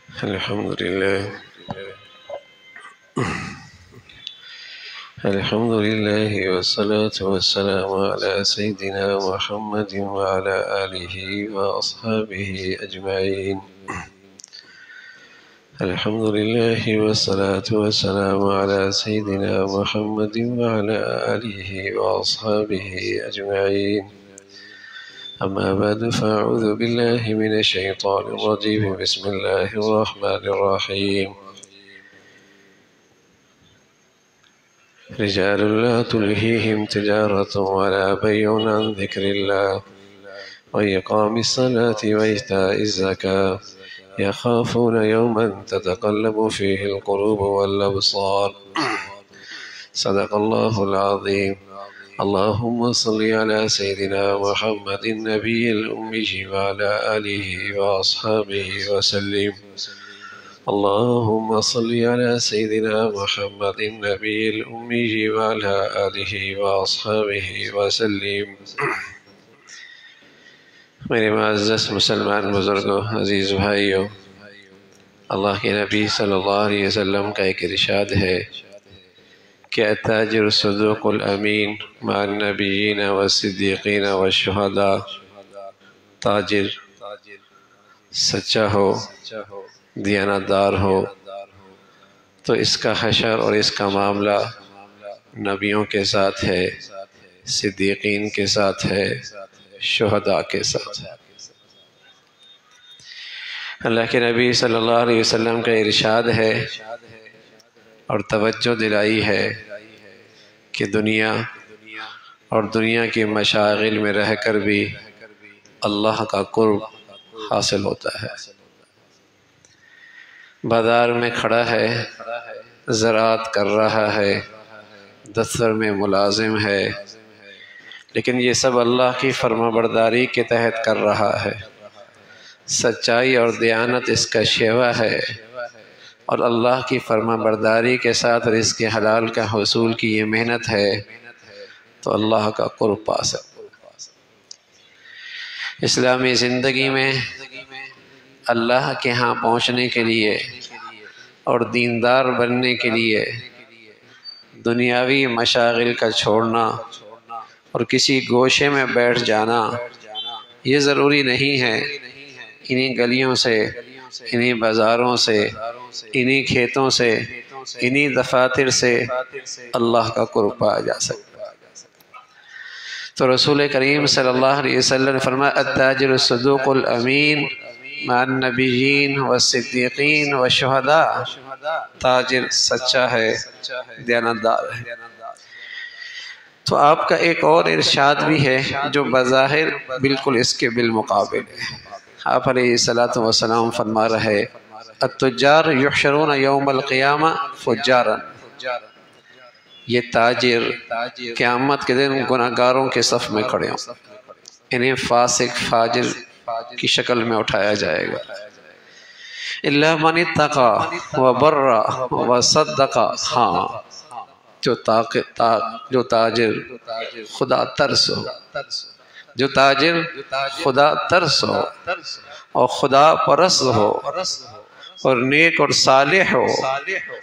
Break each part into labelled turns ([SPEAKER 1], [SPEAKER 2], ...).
[SPEAKER 1] الحمد لله الحمد لله والصلاة والسلام على سيدنا محمد وعلى آله وأصحابه أجمعين. الحمد لله والصلاة والسلام على سيدنا محمد وعلى آله وأصحابه أجمعين. أما بعد فأعوذ بالله من الشيطان الرجيم. بسم الله الرحمن الرحيم. رجال لا تلهيهم تجارة ولا بيع عن ذكر الله وإقام الصلاة وإيتاء الزكاة يخافون يوما تتقلب فيه القلوب والأبصار. صدق الله العظيم. اللهم صل على سيدنا محمد النبي الأمي وعلى آله وأصحابه وسلم. اللهم صل على سيدنا محمد النبي الأمي وعلى آله وأصحابه وسلم. میرے معزز مسلمان بزرگوں، عزیز بھائیوں، اللہ کے نبی صلی اللہ علیہ وسلم کا ایک ارشاد ہے کہ التاجر الصدوق الامین مع النبیین والصدیقین والشہداء. تاجر سچا ہو، دیانتدار ہو تو اس کا حشر اور اس کا معاملہ نبیوں کے ساتھ ہے، صدیقین کے ساتھ ہے، شہداء کے ساتھ ہے. اللہ کے نبی صلی اللہ علیہ وسلم کا ارشاد ہے اور توجہ دلائی ہے کہ دنیا اور دنیا کی مشاغل میں رہ کر بھی اللہ کا قرب حاصل ہوتا ہے. بازار میں کھڑا ہے، زراعت کر رہا ہے، دفتر میں ملازم ہے، لیکن یہ سب اللہ کی فرما برداری کے تحت کر رہا ہے. سچائی اور دیانت اس کا شیوا ہے اور اللہ کی فرما برداری کے ساتھ رزق حلال کا حصول کی یہ محنت ہے تو اللہ کا قرب پا سکتا. اسلامی زندگی میں اللہ کے ہاں پہنچنے کے لیے اور دیندار بننے کے لیے دنیاوی مشاغل کا چھوڑنا اور کسی گوشے میں بیٹھ جانا یہ ضروری نہیں ہے. انہی گلیوں سے، انہی بازاروں سے، انہی کھیتوں سے، انہی دفاتر سے اللہ کا قرب پایا جا سکتا ہے. تو رسول کریم صلی اللہ علیہ وسلم نے فرمایا التاجر الصدوق الامین مع النبیین والصدیقین والشہداء. تاجر سچا ہے، دیانتدار ہے. تو آپ کا ایک اور ارشاد بھی ہے جو بظاہر بالکل اس کے بالمقابل ہے. آپ علیہ الصلاۃ والسلام فرما رہے التجار یحشرون یوم القیامہ فجارا. یہ تاجر قیامت کے دن گناہگاروں کے صف میں کھڑے ہوں، انہیں فاسق فاجر کی شکل میں اٹھایا جائے گا. الا من اتقى وبر وصدق. ہاں، جو تاجر خدا ترس ہو، جو تاجر خدا ترس ہو اور خدا پرست ہو اور نیک اور صالح ہو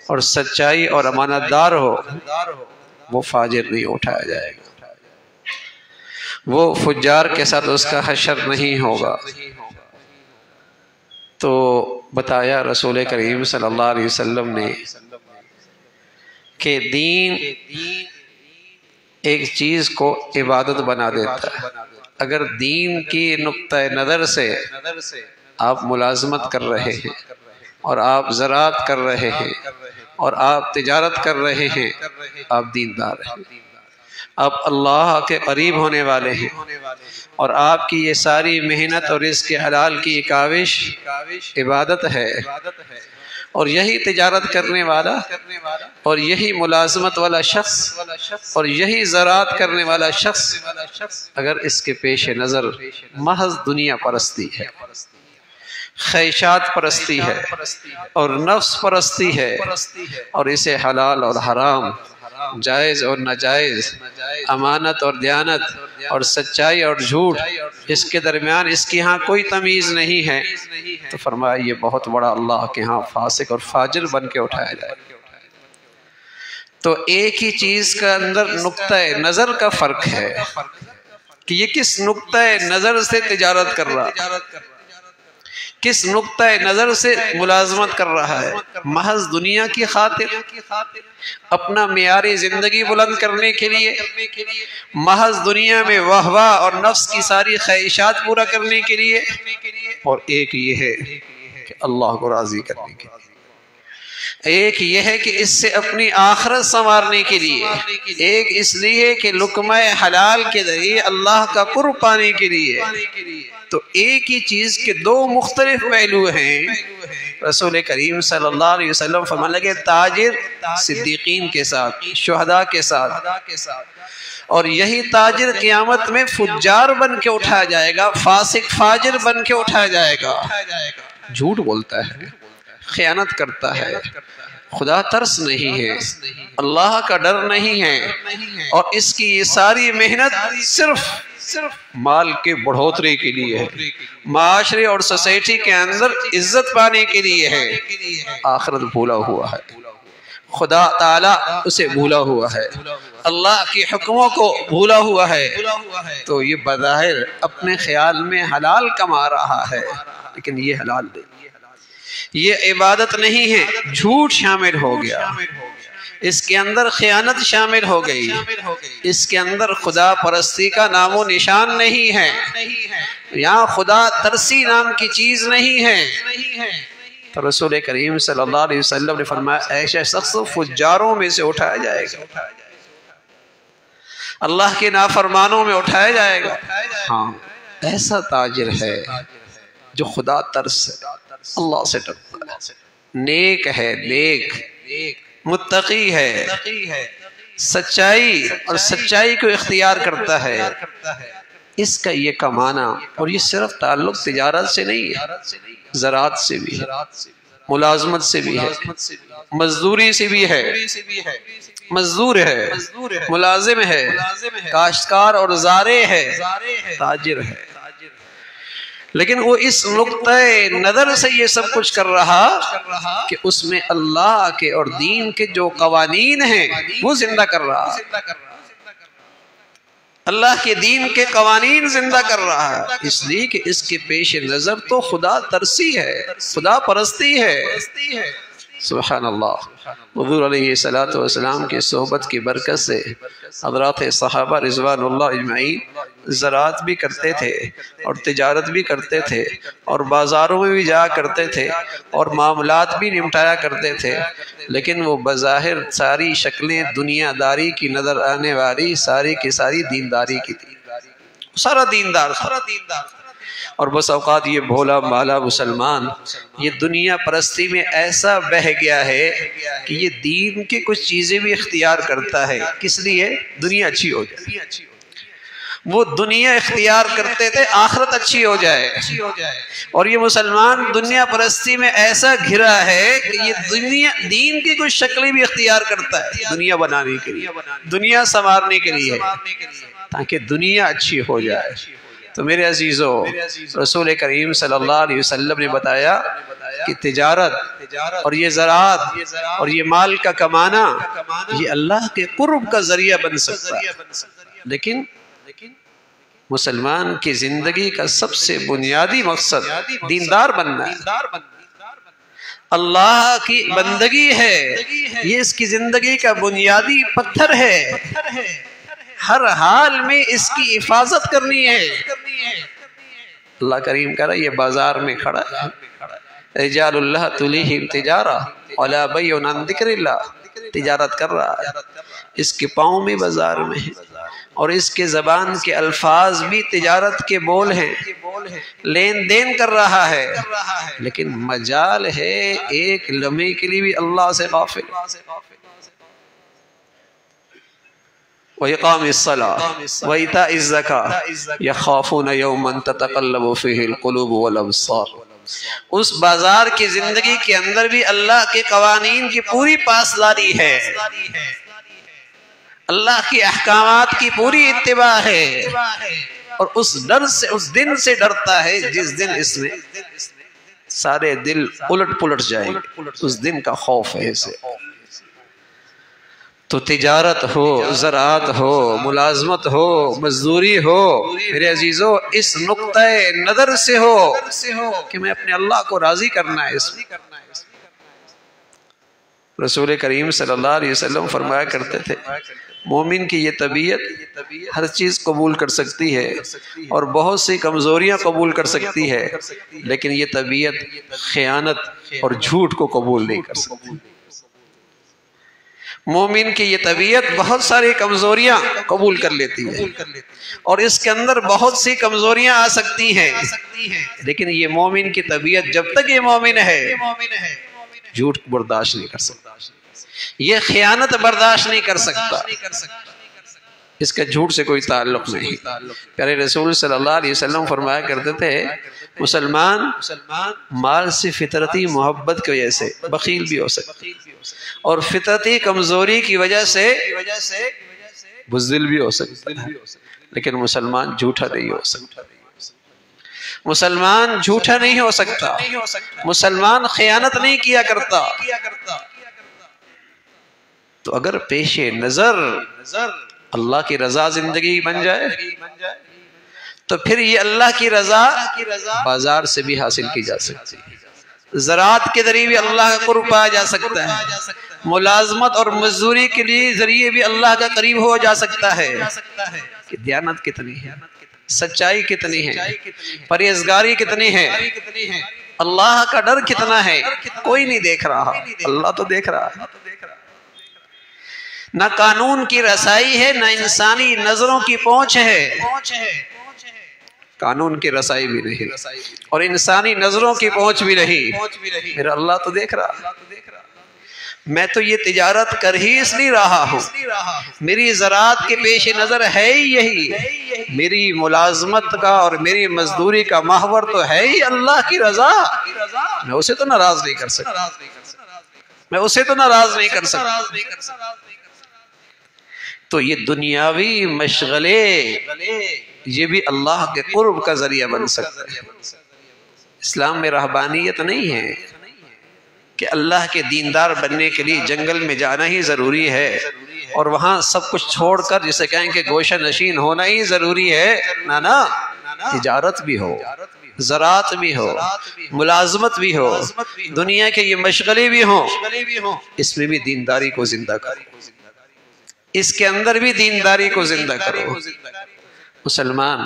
[SPEAKER 1] اور سچائی اور امانت دار ہو، وہ فاجر نہیں اٹھایا جائے گا، وہ فجار کے ساتھ اس کا حشر نہیں ہوگا. تو بتایا رسول کریم صلی اللہ علیہ وسلم نے کہ دین ایک چیز کو عبادت بنا دیتا ہے. اگر دین کی نقطہ نظر سے آپ ملازمت کر رہے ہیں اور آپ زراعت کر رہے ہیں اور آپ تجارت کر رہے ہیں، آپ دیندار ہیں، آپ اللہ کے قریب ہونے والے ہیں، اور آپ کی یہ ساری محنت اور رزق حلال کی کاوش عبادت ہے. اور یہی تجارت کرنے والا اور یہی ملازمت والا شخص اور یہی زراعت کرنے والا شخص اگر اس کے پیش نظر محض دنیا پرستی ہے، خواہشات پرستی ہے اور نفس پرستی ہے اور اسے حلال اور حرام جائز اور ناجائز، امانت اور دیانت اور سچائی اور جھوٹ، اس کے درمیان اس کی ہاں کوئی تمیز نہیں ہے، تو فرمایا یہ بہت بڑا اللہ کے ہاں فاسق اور فاجر بن کے اٹھایا جائے۔ تو ایک ہی چیز کا اندر نقطہ نظر کا فرق ہے کہ یہ کس نقطہ نظر سے تجارت کر رہا ہے، کس نقطہ نظر سے ملازمت کر رہا ہے۔ محض دنیا کی خاطر، اپنا معیار زندگی بلند کرنے کے لیے، محض دنیا میں واہ واہ اور نفس کی ساری خواہشات پورا کرنے کے لیے، اور ایک یہ ہے کہ اللہ کو راضی کرنے کے لیے، ایک یہ ہے کہ اس سے اپنی آخرت سنوارنے کے لیے، ایک اس لیے کہ لقمہ حلال کے ذریعے اللہ کا قرب پانے کے لیے۔ تو ایک ہی چیز کے دو مختلف پہلو ہیں۔ رسول کریم صلی اللہ علیہ وسلم فرمانے لگے تاجر صدیقین کے ساتھ، شہداء کے ساتھ، اور یہی تاجر قیامت میں فجار بن کے اٹھایا جائے گا، فاسق فاجر بن کے اٹھایا جائے گا۔ جھوٹ بولتا ہے، خیانت کرتا ہے، خدا ترس نہیں ہے، اللہ کا ڈر نہیں ہے، اور اس کی یہ ساری محنت صرف مال کے بڑھوتری کے لیے ہے، معاشرے اور سوسائٹی کے اندر عزت پانے کے لیے ہے۔ آخرت بھولا ہوا ہے، خدا تعالیٰ اسے بھولا ہوا ہے، اللہ کے حکموں کو بھولا ہوا ہے، تو یہ بظاہر اپنے خیال میں حلال کما رہا ہے، لیکن یہ حلال نہیں، یہ عبادت نہیں ہے، جھوٹ شامل ہو گیا، اس کے اندر خیانت شامل ہو گئی، اس کے اندر خدا پرستی کا نام و نشان نہیں ہے، یہاں خدا ترسی نام کی چیز نہیں ہے۔ تو رسول کریم صلی اللہ علیہ وسلم نے فرمایا ایسا شخص فجاروں میں سے اٹھایا جائے گا، اللہ کے نافرمانوں میں اٹھایا جائے گا۔ ہاں ایسا تاجر ہے جو خدا ترس ہے، اللہ سے ڈرتا ہے، نیک ہے، نیک متقی ہے، سچائی اور سچائی کو اختیار کرتا ہے، اس کا یہ کمانا، اور یہ صرف تعلق تجارت سے نہیں ہے، زراعت سے بھی ہے، ملازمت سے بھی ہے، مزدوری سے بھی ہے، مزدور ہے، ملازم ہے، کاشتکار اور زارع ہے، تاجر ہے، لیکن وہ اس نقطہ نظر سے یہ سب کچھ کر رہا کہ اس میں اللہ کے اور دین کے جو قوانین ہیں وہ زندہ کر رہا، اللہ کے دین کے قوانین زندہ کر رہا ہے، اس لیے کہ اس کے پیش نظر تو خدا ترسی ہے، خدا پرستی ہے۔ سبحان اللہ۔ حضور علیہ السلام کی صحبت کی برکت سے حضرات صحابہ رضوان اللہ اجمعین زراعت بھی کرتے تھے اور تجارت بھی کرتے تھے اور بازاروں میں بھی جا کرتے تھے اور معاملات بھی نمٹایا کرتے تھے، لیکن وہ بظاہر ساری شکلیں دنیا داری کی نظر آنے والی ساری کی ساری دینداری کی تھی، سارا دیندار تھا، اور بس اوقات یہ بھولا مالا مسلمان یہ دنیا پرستی میں ایسا بہہ گیا ہے کہ یہ دین کے کچھ چیزیں بھی اختیار کرتا ہے، کس لیے؟ دنیا اچھی ہو جائے، وہ دنیا اختیار کرتے تھے آخرت اچھی ہو جائے، اور یہ مسلمان دنیا پرستی میں ایسا گھرا ہے کہ یہ دنیا دین کی کچھ شکلیں بھی اختیار کرتا ہے دنیا بنانے کے لیے، دنیا سنوارنے کے لیے، تاکہ دنیا اچھی ہو جائے۔ تو میرے عزیزو، رسول کریم صلی اللہ علیہ وسلم نے بتایا کہ تجارت اور یہ زراعت اور یہ مال کا کمانا یہ اللہ کے قرب کا ذریعہ بن سکتا ہے، لیکن مسلمان کی زندگی کا سب سے بنیادی مقصد دیندار بننا ہے، اللہ کی بندگی ہے، یہ اس کی زندگی کا بنیادی پتھر ہے، ہر حال میں اس کی حفاظت کرنی ہے۔ اللہ کریم کہہ رہا ہے یہ بازار میں کھڑا ہے، رجال اللہ تلیہم تجارہ ولا بیع عن ذکر اللہ، تجارت کر رہا ہے، اس کے پاؤں بھی بازار میں ہیں اور اس کے زبان کے الفاظ بھی تجارت کے بول ہیں، لین دین کر رہا ہے، لیکن مجال ہے ایک لمحے کے لیے بھی اللہ سے غافل۔ وَإِقَامِ الصَّلَاةِ وَإِيتَاءِ الزَّكَاةِ يَخَافُونَ يَوْمًا تَتَقَلَّبُ فِيهِ الْقُلُوبُ وَالْأَبْصَارُ۔ اس بازار کی زندگی کے اندر بھی اللہ کے قوانین کی پوری پاسداری ہے، اللہ کی احکامات کی پوری اتباع ہے، اور اس ڈر سے، اس دن سے ڈرتا ہے جس دن اس میں سارے دل الٹ پلٹ جائیں گے، اس دن کا خوف ہے اسے۔ تو تجارت ہو، زراعت ہو، ملازمت ہو، مزدوری ہو، میرے عزیزو اس نقطۂ نظر سے ہو کہ میں اپنے اللہ کو راضی کرنا ہے۔ اس میں رسول کریم صلی اللہ علیہ وسلم فرمایا کرتے تھے مومن کی یہ طبیعت ہر چیز قبول کر سکتی ہے اور بہت سی کمزوریاں قبول کر سکتی ہے، لیکن یہ طبیعت خیانت اور جھوٹ کو قبول نہیں کر سکتی۔ مومن کی یہ طبیعت بہت ساری کمزوریاں قبول کر لیتی ہے اور اس کے اندر بہت سی کمزوریاں آ سکتی ہیں، لیکن یہ مومن کی طبیعت جب تک یہ مومن ہے جھوٹ برداشت نہیں کر سکتا، یہ خیانت برداشت نہیں کر سکتا، اس کا جھوٹ سے کوئی تعلق نہیں۔ پیارے رسول صلی اللہ علیہ وسلم فرمایا کرتے تھے مسلمان مال سے فطرتی محبت کی وجہ سے بخیل بھی ہو سکتا اور فطرتی کمزوری کی وجہ سے بزدل بھی ہو سکتا ہے، لیکن مسلمان جھوٹا نہیں ہو سکتا، مسلمان جھوٹا نہیں ہو سکتا، مسلمان خیانت نہیں کیا کرتا۔ تو اگر پیش نظر اللہ کی رضا زندگی بن جائے تو پھر یہ اللہ کی رضا بازار سے بھی حاصل کی جا سکتی ہے، زراعت کے ذریعے بھی اللہ کا قرب پایا جا سکتا ہے، ملازمت اور مزدوری کے لیے ذریعے بھی اللہ کا قریب ہو جا سکتا ہے۔ کہ دیانت کتنی ہے، سچائی کتنی ہے، پرہیزگاری کتنی ہے، اللہ کا ڈر کتنا ہے، کوئی نہیں دیکھ رہا، اللہ تو دیکھ رہا ہے۔ نہ قانون کی رسائی ہے، نہ انسانی نظروں کی پہنچ ہے، قانون کی رسائی بھی نہیں اور انسانی نظروں کی پہنچ بھی نہیں، میرا اللہ تو دیکھ رہا۔ میں تو یہ تجارت کر ہی اس لیے رہا ہوں، میری زراعت کے پیش نظر ہے ہی یہی، میری ملازمت کا اور میری مزدوری کا محور تو ہے ہی اللہ کی رضا، میں اسے تو ناراض نہیں کر سکتا، میں اسے تو ناراض نہیں کر سکتا۔ تو یہ دنیاوی مشغلے یہ بھی اللہ کے قرب کا ذریعہ بن سکتا ہے۔ اسلام میں رہبانیت نہیں ہے کہ اللہ کے دیندار بننے کے لیے جنگل میں جانا ہی ضروری ہے اور وہاں سب کچھ چھوڑ کر جسے کہیں کہ گوشہ نشین ہونا ہی ضروری ہے، نہ تجارت بھی ہو، زراعت بھی ہو، ملازمت بھی ہو، دنیا کے یہ مشغلے بھی ہوں، اس میں بھی دینداری کو زندہ کرو، اس کے اندر بھی دینداری کو زندہ کرو۔ مسلمان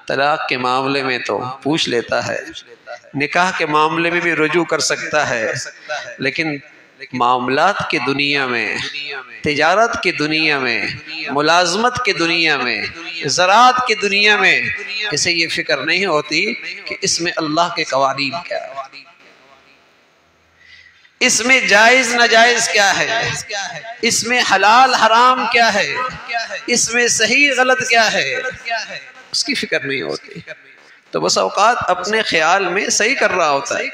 [SPEAKER 1] طلاق کے معاملے میں تو پوچھ لیتا ہے، نکاح کے معاملے میں بھی رجوع کر سکتا ہے، لیکن معاملات کی دنیا میں، تجارت کی دنیا میں، ملازمت کی دنیا میں، زراعت کی دنیا میں اسے یہ فکر نہیں ہوتی کہ اس میں اللہ کے قوانین کیا ہے، اس میں جائز ناجائز کیا ہے، اس میں حلال حرام کیا ہے، اس میں صحیح غلط کیا ہے، اس کی فکر نہیں ہوتی۔ تو بس اوقات اپنے خیال میں صحیح کر رہا ہوتا ہے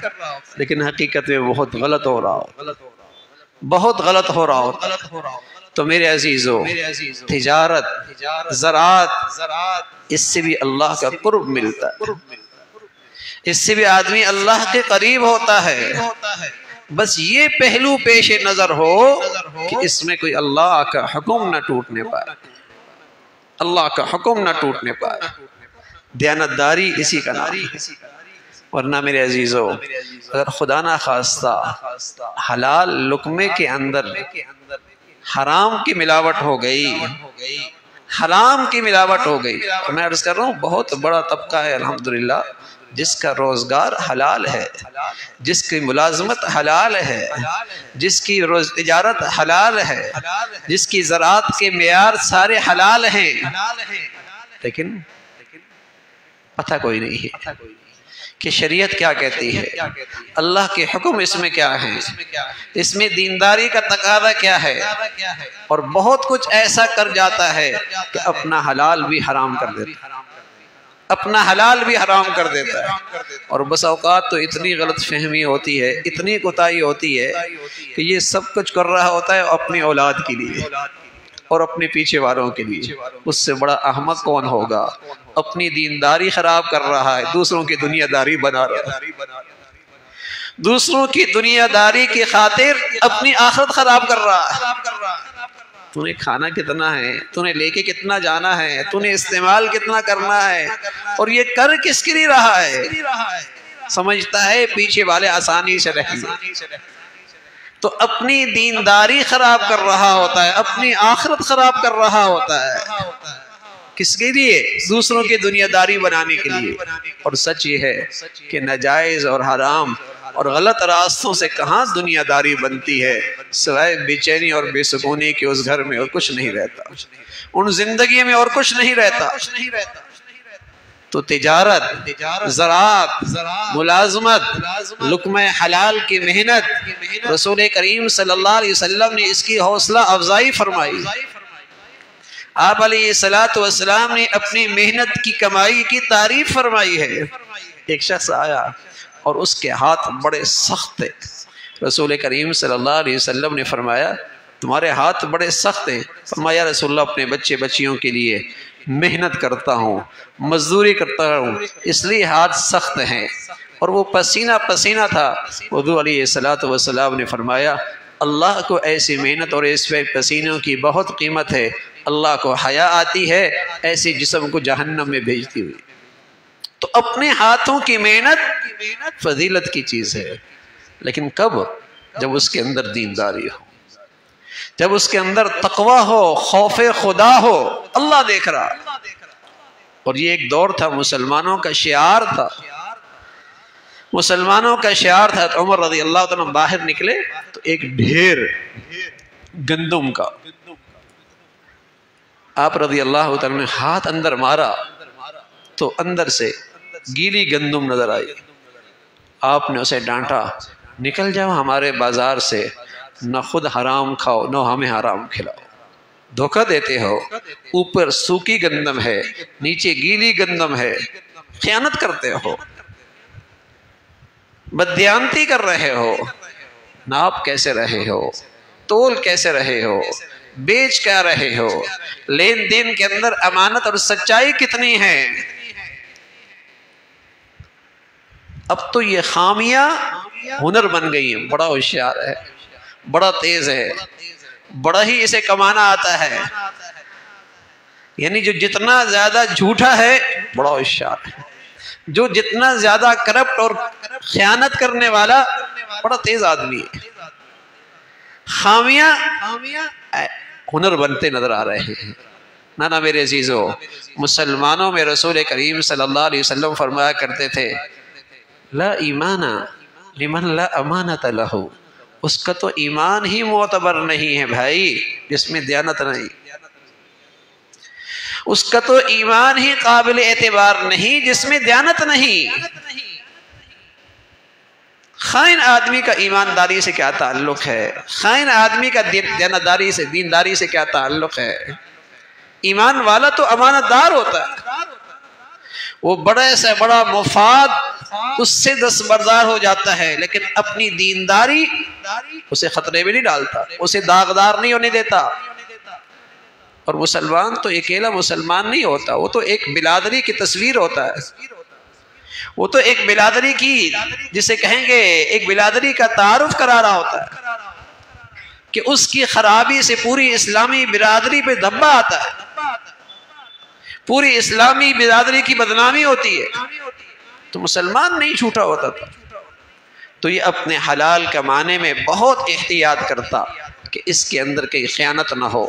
[SPEAKER 1] لیکن حقیقت میں بہت غلط ہو رہا ہوتا، بہت غلط ہو رہا ہوتا۔ تو میرے عزیزو تجارت، زراعت، اس سے بھی اللہ کا قرب ملتا ہے، اس سے بھی آدمی اللہ کے قریب ہوتا ہے، بس یہ پہلو پیش نظر ہو کہ اس میں کوئی اللہ کا حکم نہ ٹوٹنے پائے، اللہ کا حکم نہ ٹوٹنے پائے، دیانتداری اسی کا نام ہے۔ ورنہ میرے عزیزو اگر خدا نہ خواستہ حلال لقمے کے اندر حرام کی ملاوٹ ہو گئی، حرام کی ملاوٹ ہو گئی، میں عرض کر رہا ہوں بہت بڑا طبقہ ہے الحمدللہ جس کا روزگار حلال ہے، جس کی ملازمت حلال ہے، جس کی تجارت حلال ہے، جس کی زراعت کے معیار سارے حلال ہیں، لیکن پتہ کوئی نہیں ہے کہ شریعت کیا کہتی ہے، اللہ کے حکم اس میں کیا ہیں، اس میں دینداری کا تقاضا کیا ہے، اور بہت کچھ ایسا کر جاتا ہے کہ اپنا حلال بھی حرام کر دیتا ہے، اپنا حلال بھی حرام کر دیتا ہے، اور بس اوقات تو اتنی غلط فہمی ہوتی ہے، اتنی کوتاہی ہوتی ہے کہ یہ سب کچھ کر رہا ہوتا ہے اپنی اولاد کے لیے، اور اپنے پیچھے والوں کے لیے۔ اس سے بڑا احمق کون ہوگا؟ اپنی دینداری خراب کر رہا ہے، دوسروں کی دنیا داری بنا رہا ہے، دوسروں کی دنیا داری کی خاطر اپنی آخرت خراب کر رہا ہے۔ تو نے کھانا کتنا ہے، تو نے لے کے کتنا جانا ہے، تو نے استعمال کتنا کرنا ہے، اور یہ کر کس کے لیے رہا ہے؟ سمجھتا ہے پیچھے والے آسانی سے رہیں گے، تو اپنی دینداری خراب کر رہا ہوتا ہے، اپنی آخرت خراب کر رہا ہوتا ہے۔ کس کے لیے؟ دوسروں کی دنیا داری بنانے کے لیے۔ اور سچ یہ ہے کہ ناجائز اور حرام اور غلط راستوں سے کہاں دنیا داری بنتی ہے، سوائے بے چینی اور بے سکونی کے اس گھر میں اور کچھ نہیں رہتا، ان زندگی میں اور کچھ نہیں رہتا۔ تو تجارت، زراعت، ملازمت، لقمہ حلال کی محنت، رسول کریم صلی اللہ علیہ وسلم نے اس کی حوصلہ افزائی فرمائی۔ آپ علیہ السلام نے اپنی محنت کی کمائی کی تعریف فرمائی ہے۔ ایک شخص آیا اور اس کے ہاتھ بڑے سخت تھے۔ رسول کریم صلی اللہ علیہ وسلم نے فرمایا تمہارے ہاتھ بڑے سخت ہیں۔ فرمایا رسول اللہ اپنے بچے بچیوں کے لیے محنت کرتا ہوں، مزدوری کرتا ہوں، اس لیے ہاتھ سخت ہیں۔ اور وہ پسینہ پسینہ تھا۔ حضور علیہ السلام نے فرمایا اللہ کو ایسی محنت اور اس پسینوں کی بہت قیمت ہے، اللہ کو حیا آتی ہے ایسی جسم کو جہنم میں بھیجتی ہوئی۔ تو اپنے ہاتھوں کی محنت فضیلت کی چیز ہے، لیکن کب؟ جب اس کے اندر دینداری ہو، جب اس کے اندر تقوی ہو، خوف خدا ہو، اللہ دیکھ رہا۔ اور یہ ایک دور تھا مسلمانوں کا شعار تھا، مسلمانوں کا شعار تھا۔ تو عمر رضی اللہ عنہ باہر نکلے تو ایک ڈھیر گندم کا، آپ رضی اللہ عنہ نے ہاتھ اندر مارا تو اندر سے گیلی گندم نظر آئی۔ آپ نے اسے ڈانٹا نکل جاؤ ہمارے بازار سے، نہ خود حرام کھاؤ نہ ہمیں حرام کھلاؤ، دھوکہ دیتے ہو، اوپر سوکھی گندم ہے نیچے گیلی گندم ہے، خیانت کرتے ہو، بددیانتی کر رہے ہو، ناپ کیسے رہے ہو، تول کیسے رہے ہو، بیچ کیا رہے ہو، لین دین کے اندر امانت اور سچائی کتنی ہے۔ اب تو یہ خامیاں ہنر بن گئی ہیں۔ بڑا ہوشیار ہے، بڑا تیز ہے، بڑا ہی اسے کمانا آتا ہے، یعنی جو جتنا زیادہ جھوٹا ہے بڑا ہوشیار ہے، جو جتنا زیادہ کرپٹ اور خیانت کرنے والا بڑا تیز آدمی ہے۔ خامیاں ہنر بنتے نظر آ رہے ہیں۔ نانا میرے عزیزو، مسلمانوں میں رسول کریم صلی اللہ علیہ وسلم فرمایا کرتے تھے لا ایمان لمن لا امانت لہ، اس کا تو ایمان ہی معتبر نہیں ہے بھائی جس میں دیانت نہیں، اس کا تو ایمان ہی قابل اعتبار نہیں جس میں دیانت نہیں۔ خائن آدمی کا ایمانداری سے کیا تعلق ہے؟ خائن آدمی کا دیانتداری سے، دینداری سے کیا تعلق ہے؟ ایمان والا تو امانت دار ہوتا ہے، وہ بڑے سے بڑا مفاد اس سے دستبردار ہو جاتا ہے، لیکن اپنی دینداری اسے خطرے میں نہیں ڈالتا، اسے داغدار نہیں ہونے دیتا۔ اور مسلمان تو اکیلا مسلمان نہیں ہوتا، وہ تو ایک بلادری کی تصویر ہوتا ہے، وہ تو ایک بلادری کی، جسے کہیں گے ایک بلادری کا تعارف کرا رہا ہوتا ہے کہ اس کی خرابی سے پوری اسلامی برادری پہ دھبا آتا ہے، پوری اسلامی برادری کی بدنامی ہوتی ہے۔ تو مسلمان نہیں جھوٹا ہوتا تھا، تو یہ اپنے حلال کمانے میں بہت احتیاط کرتا کہ اس کے اندر کوئی خیانت نہ ہو۔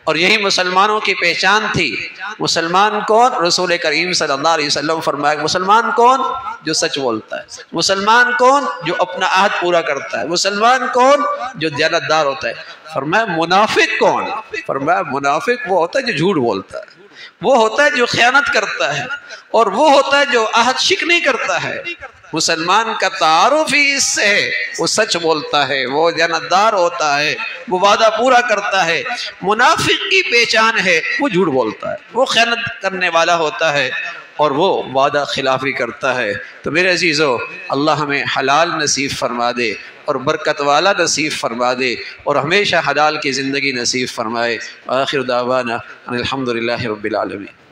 [SPEAKER 1] اور یہی مسلمانوں کی پہچان تھی۔ مسلمان کون؟ رسول کریم صلی اللہ علیہ وسلم فرمایا مسلمان کون؟ جو سچ بولتا ہے۔ مسلمان کون؟ جو اپنا عہد پورا کرتا ہے۔ مسلمان کون؟ جو دیانتدار ہوتا ہے۔ فرمایا منافق کون؟ فرمایا منافق وہ ہوتا ہے جو جھوٹ بولتا ہے، وہ ہوتا ہے جو خیانت کرتا ہے، اور وہ ہوتا ہے جو عہد شک نہیں کرتا ہے۔ مسلمان کا تعارف ہی اس سے ہے، وہ سچ بولتا ہے، وہ دیانتدار ہوتا ہے، وہ وعدہ پورا کرتا ہے۔ منافق کی پہچان ہے وہ جھوٹ بولتا ہے، وہ خیانت کرنے والا ہوتا ہے، اور وہ وعدہ خلافی کرتا ہے۔ تو میرے عزیزو، اللہ ہمیں حلال نصیب فرما دے، اور برکت والا نصیب فرما دے اور ہمیشہ حلال کی زندگی نصیب فرمائے۔ آخر دعوانا الحمدللہ رب العالمین۔